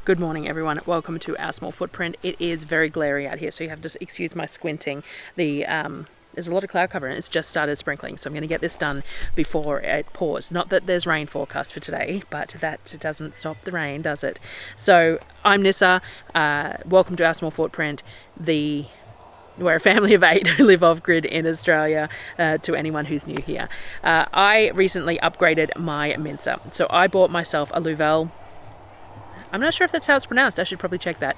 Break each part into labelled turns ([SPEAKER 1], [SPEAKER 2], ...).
[SPEAKER 1] Good morning, everyone. Welcome to our small footprint. It is very glary out here, so you have to excuse my squinting. There's a lot of cloud cover and it's just started sprinkling, so I'm going to get this done before it pours. Not that there's rain forecast for today, but that doesn't stop the rain, does it? So I'm Nyssa. Welcome to our small footprint. We're a family of 8 who live off-grid in Australia, to anyone who's new here. I recently upgraded my Mincer. So I bought myself a Luvele, I'm not sure if that's how it's pronounced, I should probably check that,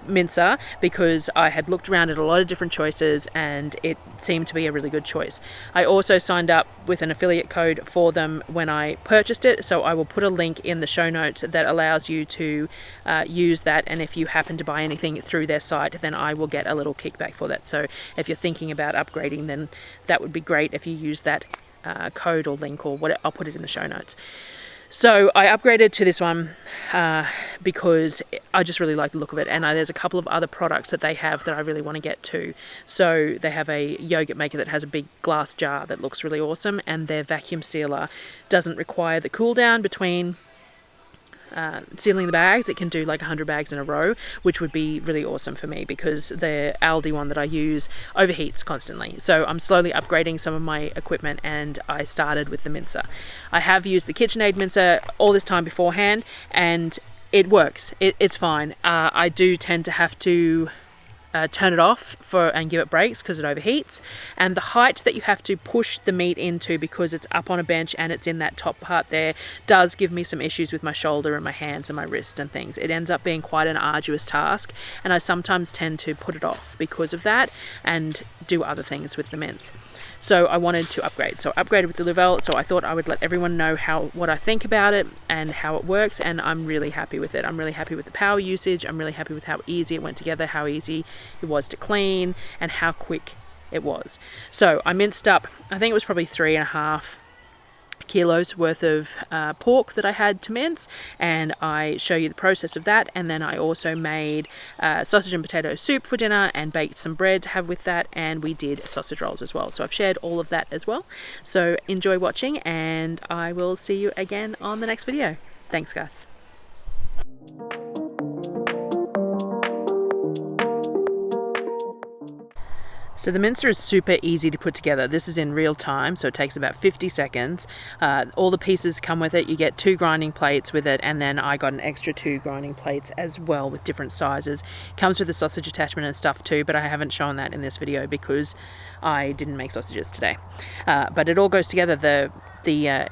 [SPEAKER 1] Mincer, because I had looked around at a lot of different choices and it seemed to be a really good choice. I also signed up with an affiliate code for them when I purchased it, so I will put a link in the show notes that allows you to use that, and if you happen to buy anything through their site, then I will get a little kickback for that. So if you're thinking about upgrading, then that would be great if you use that code or link or whatever. I'll put it in the show notes. So I upgraded to this one because I just really like the look of it, and there's a couple of other products that they have that I really want to get to. So they have a yogurt maker that has a big glass jar that looks really awesome, and their vacuum sealer doesn't require the cool down between sealing the bags. It can do like 100 bags in a row, which would be really awesome for me because the Aldi one that I use overheats constantly. So I'm slowly upgrading some of my equipment, and I started with the Mincer. I have used the Kitchenaid Mincer all this time beforehand, and it works. It's fine. I do tend to have to turn it off and give it breaks because it overheats, and the height that you have to push the meat into, because it's up on a bench and it's in that top part there, does give me some issues with my shoulder and my hands and my wrist and things. It ends up being quite an arduous task, and I sometimes tend to put it off because of that and do other things with the mince. So I wanted to upgrade. So I upgraded with the Luvele, so I thought I would let everyone know what I think about it and how it works, and I'm really happy with it. I'm really happy with the power usage. I'm really happy with how easy it went together, how easy it was to clean, and how quick it was. So I minced up, I think it was probably 3.5 kilos worth of pork that I had to mince, and I show you the process of that. And then I also made sausage and potato soup for dinner and baked some bread to have with that, and we did sausage rolls as well. So I've shared all of that as well. So enjoy watching, and I will see you again on the next video. Thanks, guys. So the mincer is super easy to put together. This is in real time, so it takes about 50 seconds. All the pieces come with it. You get 2 grinding plates with it, and then I got an extra 2 grinding plates as well with different sizes. Comes with a sausage attachment and stuff too, but I haven't shown that in this video because I didn't make sausages today. But it all goes together. The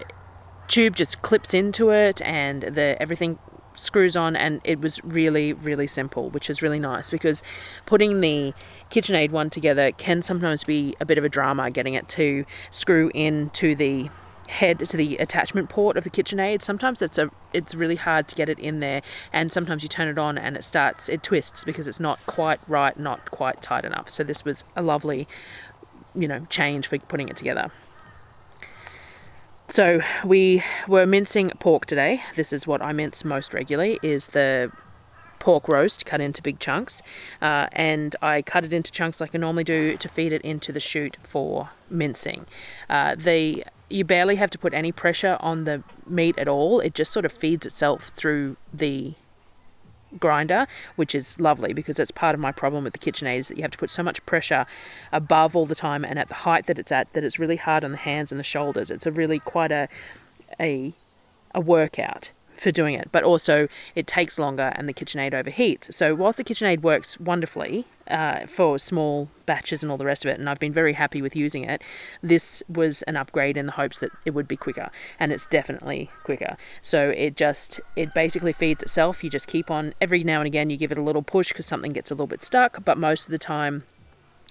[SPEAKER 1] tube just clips into it, and everything screws on, and it was really, really simple, which is really nice because putting the Kitchenaid one together can sometimes be a bit of a drama, getting it to screw into the head, to the attachment port of the Kitchenaid. Sometimes it's really hard to get it in there, and sometimes you turn it on and it twists because it's not quite right, not quite tight enough. So this was a lovely, change for putting it together. So we were mincing pork today. This is what I mince most regularly, is the pork roast cut into big chunks. And I cut it into chunks like I normally do to feed it into the chute for mincing. You barely have to put any pressure on the meat at all. It just sort of feeds itself through the grinder, which is lovely because that's part of my problem with the Kitchenaid, is that you have to put so much pressure above all the time and at the height that it's at, that it's really hard on the hands and the shoulders. It's quite a workout for doing it, but also it takes longer and the Kitchenaid overheats. So whilst the Kitchenaid works wonderfully for small batches and all the rest of it, and I've been very happy with using it, this was an upgrade in the hopes that it would be quicker, and it's definitely quicker. So it basically feeds itself. You just keep on, every now and again you give it a little push because something gets a little bit stuck, but most of the time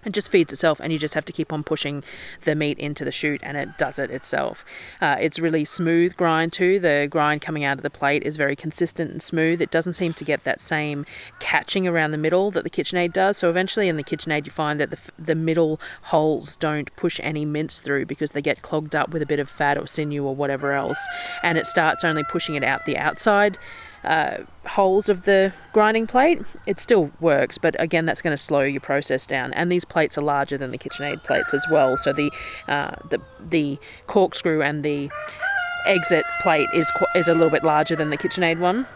[SPEAKER 1] it just feeds itself, and you just have to keep on pushing the meat into the chute, and it does it itself. It's really smooth grind too. The grind coming out of the plate is very consistent and smooth. It doesn't seem to get that same catching around the middle that the Kitchenaid does. So eventually in the Kitchenaid you find that the middle holes don't push any mince through because they get clogged up with a bit of fat or sinew or whatever else, and it starts only pushing it out the outside holes of the grinding plate. It still works, but again that's going to slow your process down, and these plates are larger than the Kitchenaid plates as well, so the corkscrew and the exit plate is a little bit larger than the Kitchenaid one.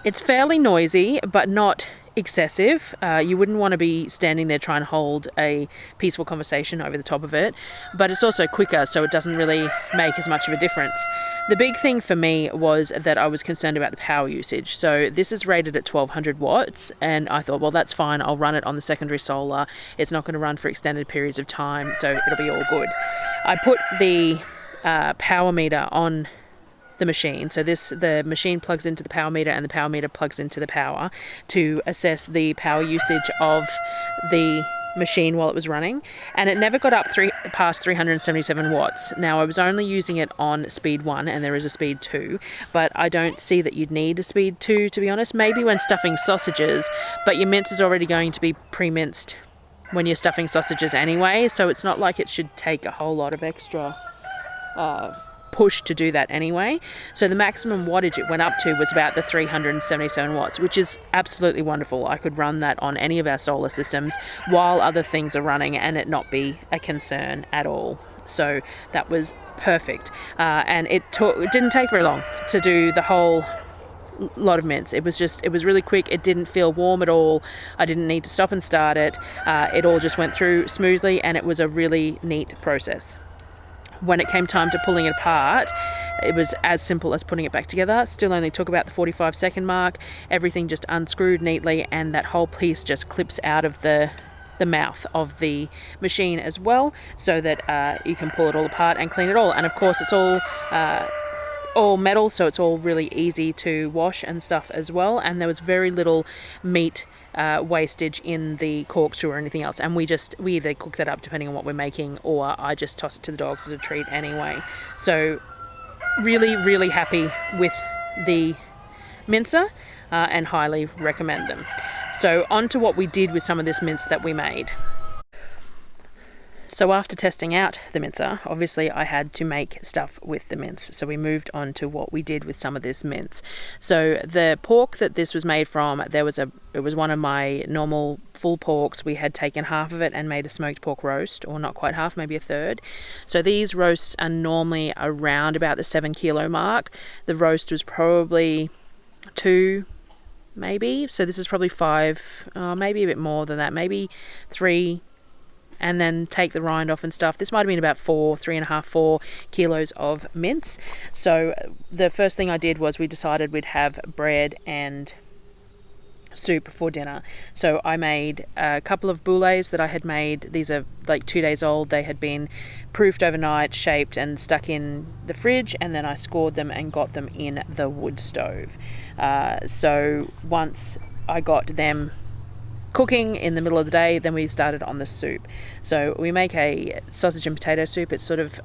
[SPEAKER 1] It's fairly noisy, but not excessive. You wouldn't want to be standing there trying to hold a peaceful conversation over the top of it, but it's also quicker, so it doesn't really make as much of a difference. The big thing for me was that I was concerned about the power usage. So this is rated at 1200 watts, and I thought, well, that's fine. I'll run it on the secondary solar. It's not going to run for extended periods of time, so it'll be all good. I put the power meter on the machine. So the machine plugs into the power meter, and the power meter plugs into the power to assess the power usage of the machine while it was running, and it never got up past 377 watts. Now, I was only using it on speed 1, and there is a speed 2, but I don't see that you'd need a speed 2, to be honest. Maybe when stuffing sausages, but your mince is already going to be pre-minced when you're stuffing sausages anyway, so it's not like it should take a whole lot of extra push to do that anyway. So the maximum wattage it went up to was about the 377 watts, which is absolutely wonderful. I could run that on any of our solar systems while other things are running and it not be a concern at all. So that was perfect. And it didn't take very long to do the whole lot of mince. It was really quick. It didn't feel warm at all. I didn't need to stop and start it. It all just went through smoothly, and it was a really neat process. When it came time to pulling it apart, it was as simple as putting it back together. Still only took about the 45-second mark. Everything just unscrewed neatly, and that whole piece just clips out of the mouth of the machine as well, so that you can pull it all apart and clean it all. And of course, it's all metal, so it's all really easy to wash and stuff as well. And there was very little meat wastage in the corkscrew or anything else, and we either cook that up depending on what we're making, or I just toss it to the dogs as a treat anyway. So really happy with the Mincer, and highly recommend them. So on to what we did with some of this mince that we made. So after testing out the Mincer, obviously I had to make stuff with the mince. So we moved on to what we did with some of this mince. So the pork that this was made from, it was one of my normal full porks. We had taken half of it and made a smoked pork roast, or not quite half, maybe a third. So these roasts are normally around about the 7 kilo mark. The roast was probably 2, maybe. So this is probably 5, maybe a bit more than that, maybe 3, and then take the rind off and stuff. This might have been about 4 kilos of mince. So the first thing I did was we decided we'd have bread and soup for dinner. So I made a couple of boulets that I had made. These are like 2 days old. They had been proofed overnight, shaped and stuck in the fridge, and then I scored them and got them in the wood stove. So once I got them cooking in the middle of the day, then we started on the soup. So we make a sausage and potato soup. It's sort of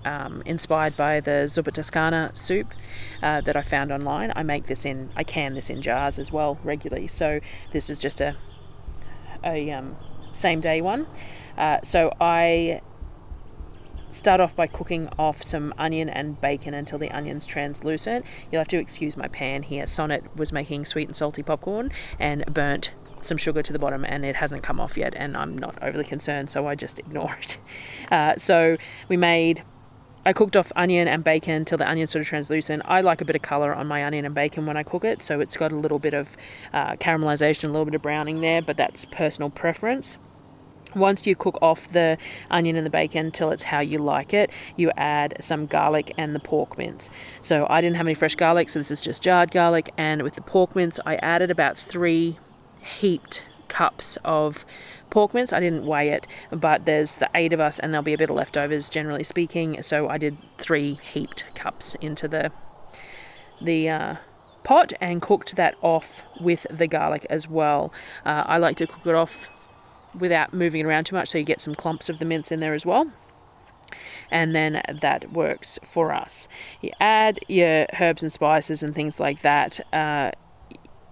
[SPEAKER 1] inspired by the Zuppa Toscana soup that I found online. I can this in jars as well regularly. So this is just a same day one. So I start off by cooking off some onion and bacon until the onion's translucent. You'll have to excuse my pan here. Sonnet was making sweet and salty popcorn and burnt some sugar to the bottom, and it hasn't come off yet, and I'm not overly concerned, so I just ignore it. So I cooked off onion and bacon till the onion's sort of translucent. I like a bit of colour on my onion and bacon when I cook it, so it's got a little bit of caramelisation, a little bit of browning there, but that's personal preference. Once you cook off the onion and the bacon till it's how you like it, you add some garlic and the pork mince. So I didn't have any fresh garlic, so this is just jarred garlic, and with the pork mince I added about 3 heaped cups of pork mince. I didn't weigh it, but there's the 8 of us and there'll be a bit of leftovers generally speaking, so I did 3 heaped cups into the pot and cooked that off with the garlic as well. I like to cook it off without moving it around too much, so you get some clumps of the mince in there as well, and then that works for us. You add your herbs and spices and things like that.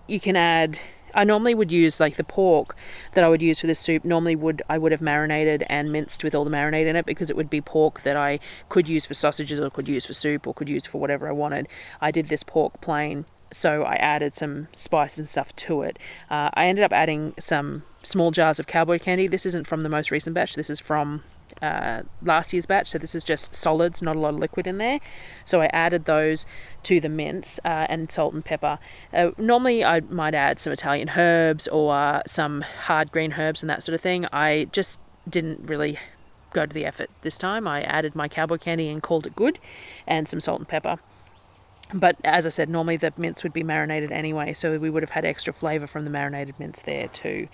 [SPEAKER 1] You can add, I normally would use, like the pork that I would use for this soup, I would have marinated and minced with all the marinade in it, because it would be pork that I could use for sausages or could use for soup or could use for whatever I wanted. I did this pork plain, so I added some spice and stuff to it. I ended up adding some small jars of cowboy candy. This isn't from the most recent batch. This is from last year's batch, so this is just solids, not a lot of liquid in there. So I added those to the mince and salt and pepper. Normally I might add some Italian herbs or some hard green herbs and that sort of thing. I just didn't really go to the effort this time. I added my cowboy candy and called it good, and some salt and pepper. But as I said, normally the mince would be marinated anyway, so we would have had extra flavour from the marinated mince there too.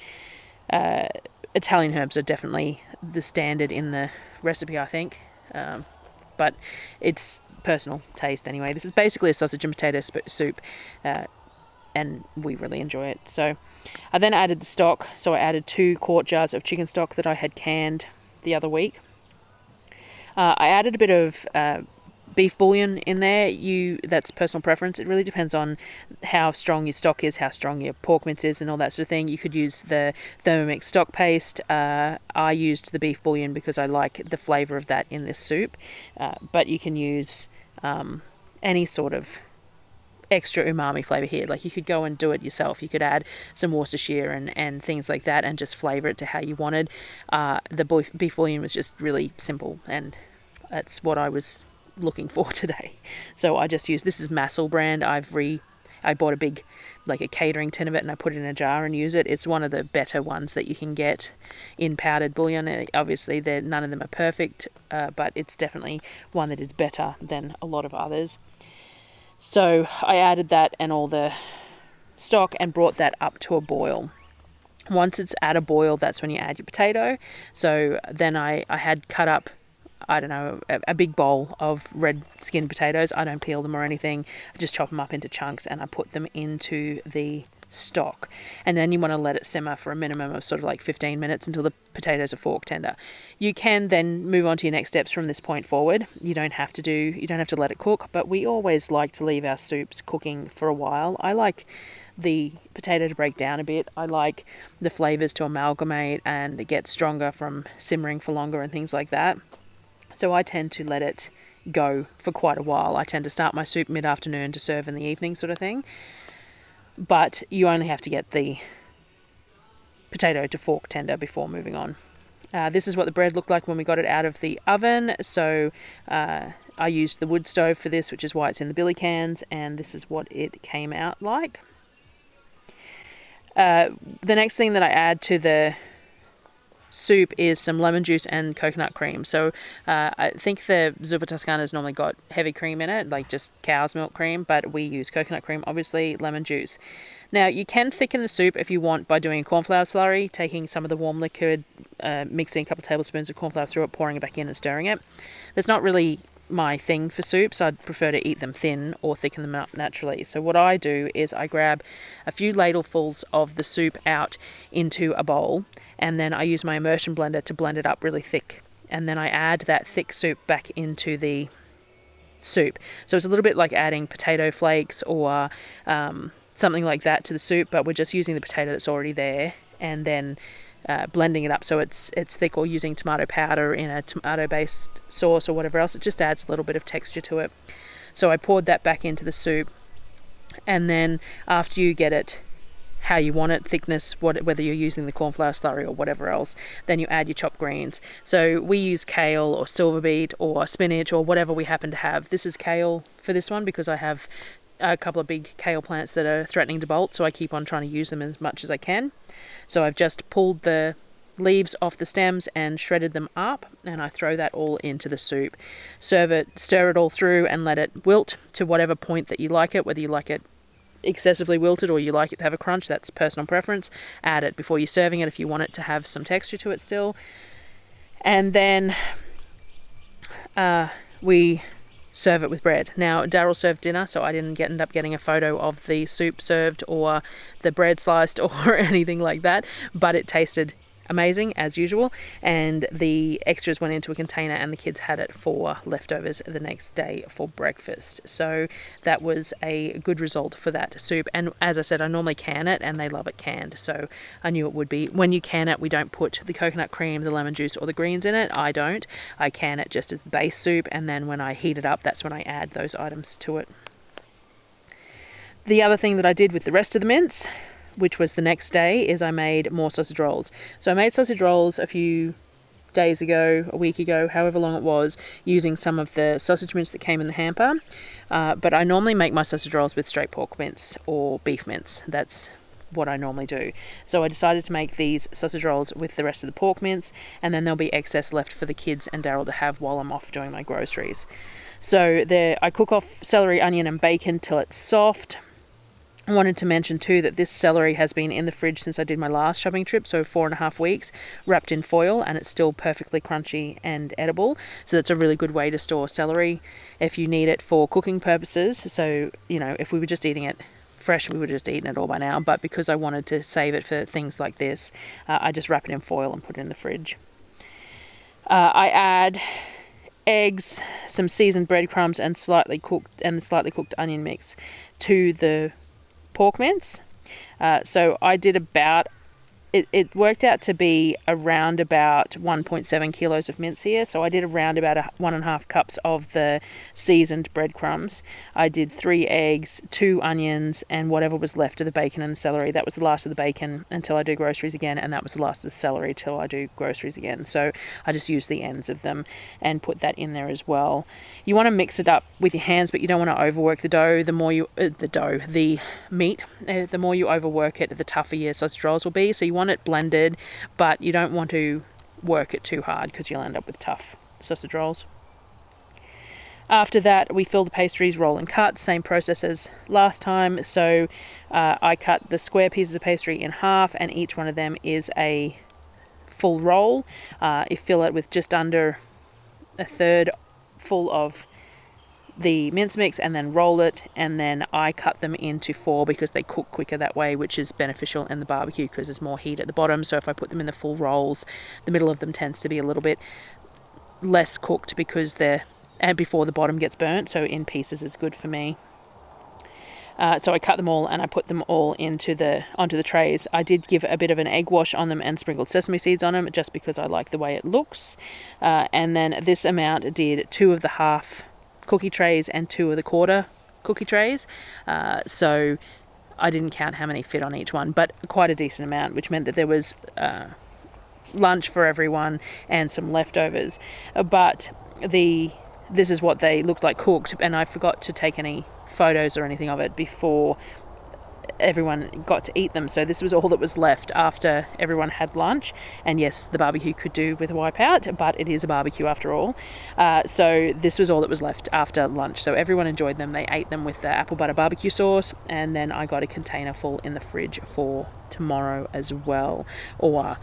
[SPEAKER 1] Italian herbs are definitely the standard in the recipe, I think, but it's personal taste anyway. This is basically a sausage and potato soup, and we really enjoy it. So I then added the stock. So I added 2 quart jars of chicken stock that I had canned the other week. I added a bit of beef bouillon in there. That's personal preference. It really depends on how strong your stock is, how strong your pork mince is, and all that sort of thing. You could use the Thermomix stock paste. I used the beef bouillon because I like the flavour of that in this soup, but you can use any sort of extra umami flavour here. Like, you could go and do it yourself. You could add some Worcestershire and things like that and just flavour it to how you wanted. The beef bouillon was just really simple, and that's what I was looking for today. So I just used, this is Massel brand. I bought a big, like a catering tin of it, and I put it in a jar and use it. It's one of the better ones that you can get in powdered bouillon. Obviously none of them are perfect, but it's definitely one that is better than a lot of others. So I added that and all the stock and brought that up to a boil. Once it's at a boil, that's when you add your potato. So then I had cut up, I don't know, a big bowl of red skinned potatoes. I don't peel them or anything. I just chop them up into chunks and I put them into the stock. And then you want to let it simmer for a minimum of sort of like 15 minutes until the potatoes are fork tender. You can then move on to your next steps from this point forward. You don't have to let it cook, but we always like to leave our soups cooking for a while. I like the potato to break down a bit. I like the flavours to amalgamate and get stronger from simmering for longer and things like that. So I tend to let it go for quite a while. I tend to start my soup mid-afternoon to serve in the evening, sort of thing. But you only have to get the potato to fork tender before moving on. This is what the bread looked like when we got it out of the oven. So I used the wood stove for this, which is why it's in the billy cans, and this is what it came out like. The next thing that I add to the soup is some lemon juice and coconut cream. So I think the Zuppa Toscana has normally got heavy cream in it, like just cow's milk cream, but we use coconut cream, obviously, lemon juice. Now, you can thicken the soup if you want by doing a cornflour slurry, taking some of the warm liquid, mixing a couple of tablespoons of cornflour through it, pouring it back in and stirring it. That's not really my thing for soups. I'd prefer to eat them thin or thicken them up naturally. So what I do is I grab a few ladlefuls of the soup out into a bowl, and then I use my immersion blender to blend it up really thick. And then I add that thick soup back into the soup. So it's a little bit like adding potato flakes or something like that to the soup, but we're just using the potato that's already there and then blending it up so it's thick, or using tomato powder in a tomato-based sauce or whatever else. It just adds a little bit of texture to it. So I poured that back into the soup, and then after you get it how you want it, thickness, whether you're using the cornflour slurry or whatever else, then you add your chopped greens. So we use kale or silver beet or spinach or whatever we happen to have. This is kale for this one because I have a couple of big kale plants that are threatening to bolt, so I keep on trying to use them as much as I can. So I've just pulled the leaves off the stems and shredded them up, and I throw that all into the soup. Serve it, stir it all through and let it wilt to whatever point that you like it, whether you like it excessively wilted or you like it to have a crunch. That's personal preference. Add it before you're serving it if you want it to have some texture to it still. And then we serve it with bread. Now, Darryl served dinner, so I didn't end up getting a photo of the soup served or the bread sliced or anything like that, but it tasted amazing as usual, and the extras went into a container and the kids had it for leftovers the next day for breakfast. So that was a good result for that soup, and as I said, I normally can it and they love it canned, so I knew it would be. When you can it, we don't put the coconut cream, the lemon juice or the greens in it. I can it just as the base soup, and then when I heat it up, that's when I add those items to it. The other thing that I did with the rest of the mince, which was the next day, is I made more sausage rolls. So I made sausage rolls a few days ago, a week ago, however long it was, using some of the sausage mince that came in the hamper. But I normally make my sausage rolls with straight pork mince or beef mince. That's what I normally do. So I decided to make these sausage rolls with the rest of the pork mince, and then there'll be excess left for the kids and Darryl to have while I'm off doing my groceries. So there, I cook off celery, onion and bacon till it's soft. I wanted to mention too that this celery has been in the fridge since I did my last shopping trip, so 4.5 weeks, wrapped in foil, and it's still perfectly crunchy and edible. So that's a really good way to store celery if you need it for cooking purposes. So, you know, if we were just eating it fresh, we would have just eaten it all by now, but because I wanted to save it for things like this, I just wrap it in foil and put it in the fridge. I add eggs, some seasoned breadcrumbs and slightly cooked onion mix to the pork mince. So I did about, it worked out to be around about 1.7 kilos of mince here. So I did around about 1.5 cups of the seasoned breadcrumbs. I did 3 eggs, 2 onions, and whatever was left of the bacon and the celery. That was the last of the bacon until I do groceries again, and that was the last of the celery till I do groceries again. So I just used the ends of them and put that in there as well. You want to mix it up with your hands, but you don't want to overwork the dough. The more you the meat, the more you overwork it, the tougher your sausage rolls will be. So you want it blended, but you don't want to work it too hard because you'll end up with tough sausage rolls. After that, we fill the pastries, roll and cut, same process as last time. So I cut the square pieces of pastry in half, and each one of them is a full roll. You fill it with just under a third full of the mince mix and then roll it, and then I cut them into 4 because they cook quicker that way, which is beneficial in the barbecue because there's more heat at the bottom. So if I put them in the full rolls, the middle of them tends to be a little bit less cooked because and before the bottom gets burnt, so in pieces is good for me. So I cut them all and I put them all onto the trays. I did give a bit of an egg wash on them and sprinkled sesame seeds on them just because I like the way it looks. And then this amount did 2 of the half cookie trays and 2 of the quarter cookie trays. So I didn't count how many fit on each one, but quite a decent amount, which meant that there was lunch for everyone and some leftovers. But this is what they looked like cooked, and I forgot to take any photos or anything of it before everyone got to eat them. So this was all that was left after everyone had lunch. And yes, the barbecue could do with a wipeout, but it is a barbecue after all. So this was all that was left after lunch. So everyone enjoyed them. They ate them with the apple butter barbecue sauce, and then I got a container full in the fridge for tomorrow as well, or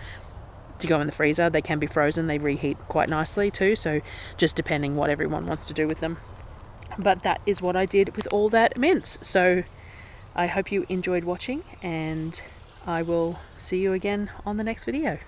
[SPEAKER 1] to go in the freezer. They can be frozen. They reheat quite nicely too, so just depending what everyone wants to do with them. But that is what I did with all that mince. So I hope you enjoyed watching, and I will see you again on the next video.